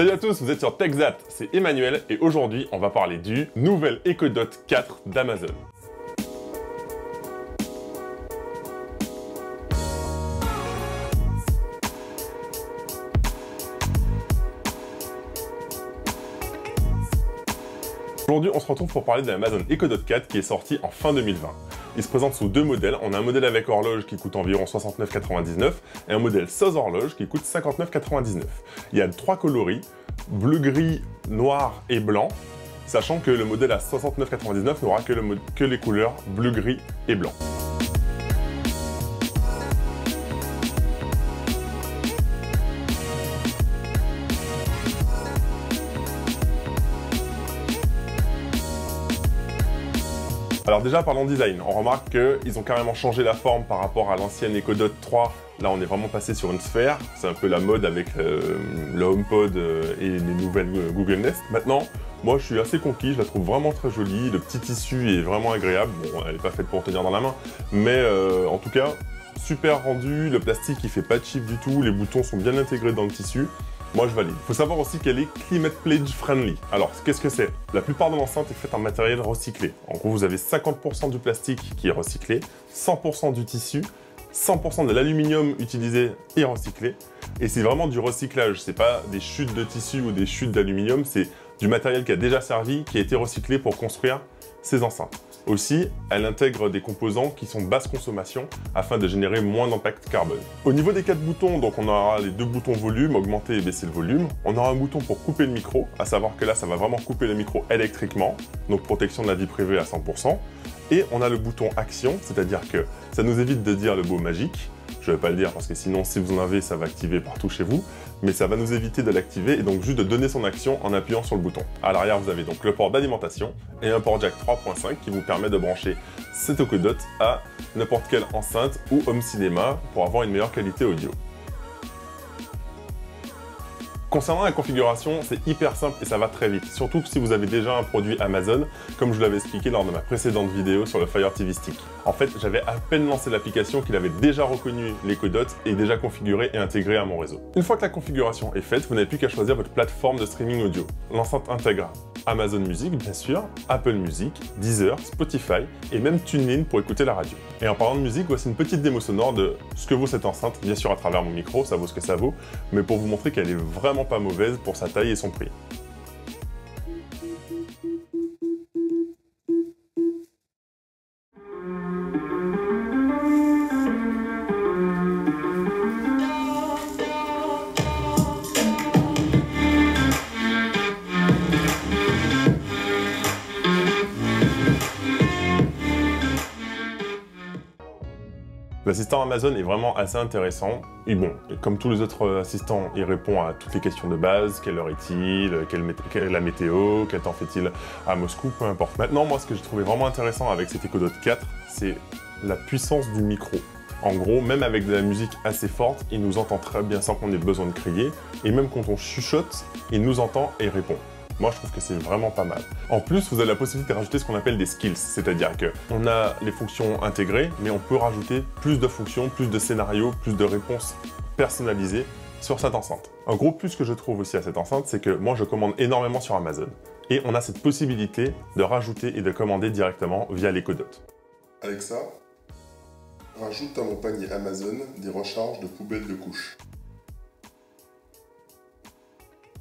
Salut à tous, vous êtes sur TechZat, c'est Emmanuel et aujourd'hui on va parler du nouvel Echo Dot 4 d'Amazon. Aujourd'hui on se retrouve pour parler de l'Amazon Echo Dot 4 qui est sorti en fin 2020. Il se présente sous deux modèles. On a un modèle avec horloge qui coûte environ 69,99 et un modèle sans horloge qui coûte 59,99. Il y a trois coloris, bleu, gris, noir et blanc, sachant que le modèle à 69,99 n'aura que les couleurs bleu, gris et blanc. Alors déjà, parlons design. On remarque qu'ils ont carrément changé la forme par rapport à l'ancienne Echo Dot 3. Là, on est vraiment passé sur une sphère. C'est un peu la mode avec le HomePod et les nouvelles Google Nest. Maintenant, moi, je suis assez conquis. Je la trouve vraiment très jolie. Le petit tissu est vraiment agréable. Bon, elle n'est pas faite pour tenir dans la main. Mais en tout cas, super rendu. Le plastique, il fait pas de chip du tout. Les boutons sont bien intégrés dans le tissu. Moi, je valide. Il faut savoir aussi qu'elle est Climate Pledge Friendly. Alors, qu'est-ce que c'est? La plupart de l'enceinte est faite en matériel recyclé. En gros, vous avez 50% du plastique qui est recyclé, 100% du tissu, 100% de l'aluminium utilisé est recyclé. Et c'est vraiment du recyclage. C'est pas des chutes de tissu ou des chutes d'aluminium. C'est du matériel qui a déjà servi, qui a été recyclé pour construire ces enceintes. Aussi, elle intègre des composants qui sont basse consommation afin de générer moins d'impact carbone. Au niveau des 4 boutons, donc on aura les deux boutons volume, augmenter et baisser le volume. On aura un bouton pour couper le micro, à savoir que là, ça va vraiment couper le micro électriquement, donc protection de la vie privée à 100%. Et on a le bouton action, c'est-à-dire que ça nous évite de dire le mot magique. Je ne vais pas le dire parce que sinon, si vous en avez, ça va activer partout chez vous. Mais ça va nous éviter de l'activer et donc juste de donner son action en appuyant sur le bouton. À l'arrière, vous avez donc le port d'alimentation et un port jack 3.5 qui vous permet de brancher cet Echo Dot à n'importe quelle enceinte ou home cinéma pour avoir une meilleure qualité audio. Concernant la configuration, c'est hyper simple et ça va très vite, surtout si vous avez déjà un produit Amazon, comme je l'avais expliqué lors de ma précédente vidéo sur le Fire TV Stick. En fait, j'avais à peine lancé l'application qu'il avait déjà reconnu l'Echo Dot et déjà configuré et intégré à mon réseau. Une fois que la configuration est faite, vous n'avez plus qu'à choisir votre plateforme de streaming audio. L'enceinte intègre Amazon Music, bien sûr, Apple Music, Deezer, Spotify et même TuneIn pour écouter la radio. Et en parlant de musique, voici une petite démo sonore de ce que vaut cette enceinte, bien sûr à travers mon micro, ça vaut ce que ça vaut, mais pour vous montrer qu'elle est vraiment pas mauvaise pour sa taille et son prix. L'assistant Amazon est vraiment assez intéressant. Et bon, comme tous les autres assistants, il répond à toutes les questions de base. Quelle heure est-il? Quelle est la météo? Quel temps fait-il à Moscou? Peu importe. Maintenant, moi, ce que j'ai trouvé vraiment intéressant avec cet Echo Dot 4, c'est la puissance du micro. En gros, même avec de la musique assez forte, il nous entend très bien sans qu'on ait besoin de crier. Et même quand on chuchote, il nous entend et répond. Moi, je trouve que c'est vraiment pas mal. En plus, vous avez la possibilité de rajouter ce qu'on appelle des skills, c'est-à-dire qu'on a les fonctions intégrées, mais on peut rajouter plus de fonctions, plus de scénarios, plus de réponses personnalisées sur cette enceinte. Un gros plus que je trouve aussi à cette enceinte, c'est que moi, je commande énormément sur Amazon. Et on a cette possibilité de rajouter et de commander directement via l'Echo Dot. Alexa, rajoute à mon panier Amazon des recharges de poubelles de couches.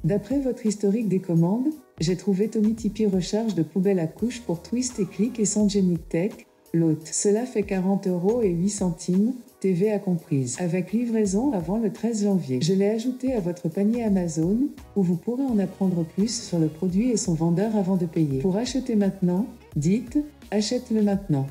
D'après votre historique des commandes, j'ai trouvé Tommy Tipeee recharge de poubelle à couches pour Twist et Click et Sangenic Tech, l'hôte. Cela fait 40,08 €, TVA comprise, avec livraison avant le 13 janvier. Je l'ai ajouté à votre panier Amazon, où vous pourrez en apprendre plus sur le produit et son vendeur avant de payer. Pour acheter maintenant, dites « Achète-le maintenant ».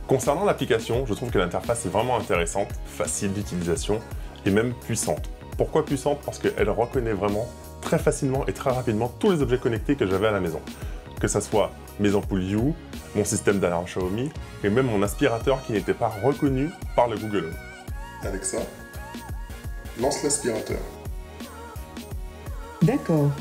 Concernant l'application, je trouve que l'interface est vraiment intéressante, facile d'utilisation et même puissante. Pourquoi puissante? Parce qu'elle reconnaît vraiment très facilement et très rapidement tous les objets connectés que j'avais à la maison. Que ce soit mes ampoules Hue, mon système d'alarme Xiaomi et même mon aspirateur qui n'était pas reconnu par le Google Home. Alexa, lance l'aspirateur. D'accord.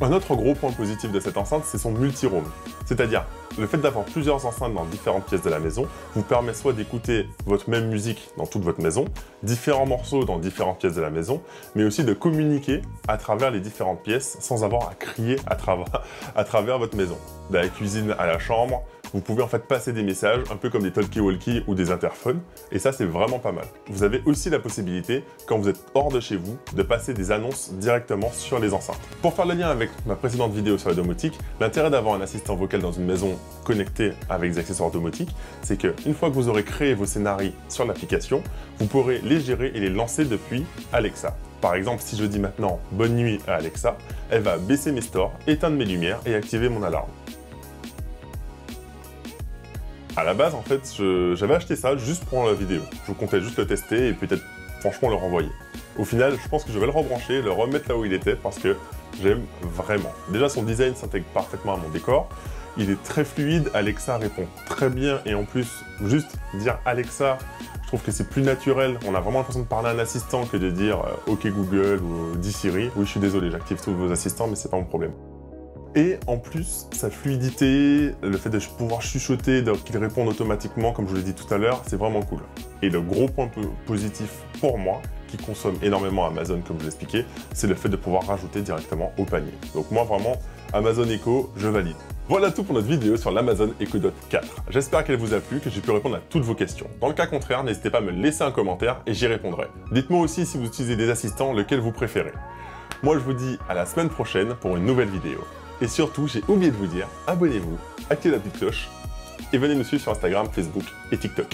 Un autre gros point positif de cette enceinte, c'est son multi-roam. C'est-à-dire le fait d'avoir plusieurs enceintes dans différentes pièces de la maison vous permet soit d'écouter votre même musique dans toute votre maison, différents morceaux dans différentes pièces de la maison, mais aussi de communiquer à travers les différentes pièces sans avoir à crier à travers votre maison. De la cuisine à la chambre, vous pouvez en fait passer des messages, un peu comme des talkie-walkie ou des interphones, et ça c'est vraiment pas mal. Vous avez aussi la possibilité, quand vous êtes hors de chez vous, de passer des annonces directement sur les enceintes. Pour faire le lien avec ma précédente vidéo sur la domotique, l'intérêt d'avoir un assistant vocal dans une maison connectée avec des accessoires domotiques, c'est qu'une fois que vous aurez créé vos scénarios sur l'application, vous pourrez les gérer et les lancer depuis Alexa. Par exemple, si je dis maintenant « Bonne nuit » à Alexa, elle va baisser mes stores, éteindre mes lumières et activer mon alarme. À la base, en fait, j'avais acheté ça juste pour la vidéo. Je comptais juste le tester et peut-être, franchement, le renvoyer. Au final, je pense que je vais le rebrancher, le remettre là où il était parce que j'aime vraiment. Déjà, son design s'intègre parfaitement à mon décor. Il est très fluide, Alexa répond très bien et en plus, juste dire Alexa, je trouve que c'est plus naturel. On a vraiment l'impression de parler à un assistant que de dire OK Google ou dis Siri. Oui, je suis désolé, j'active tous vos assistants, mais c'est pas mon problème. Et en plus, sa fluidité, le fait de pouvoir chuchoter, qu'il réponde automatiquement, comme je vous l'ai dit tout à l'heure, c'est vraiment cool. Et le gros point positif pour moi, qui consomme énormément Amazon, comme je l'ai expliqué, c'est le fait de pouvoir rajouter directement au panier. Donc moi, vraiment, Amazon Echo, je valide. Voilà tout pour notre vidéo sur l'Amazon Echo Dot 4. J'espère qu'elle vous a plu, que j'ai pu répondre à toutes vos questions. Dans le cas contraire, n'hésitez pas à me laisser un commentaire et j'y répondrai. Dites-moi aussi si vous utilisez des assistants, lequel vous préférez. Moi, je vous dis à la semaine prochaine pour une nouvelle vidéo. Et surtout, j'ai oublié de vous dire, abonnez-vous, activez la petite cloche et venez nous suivre sur Instagram, Facebook et TikTok.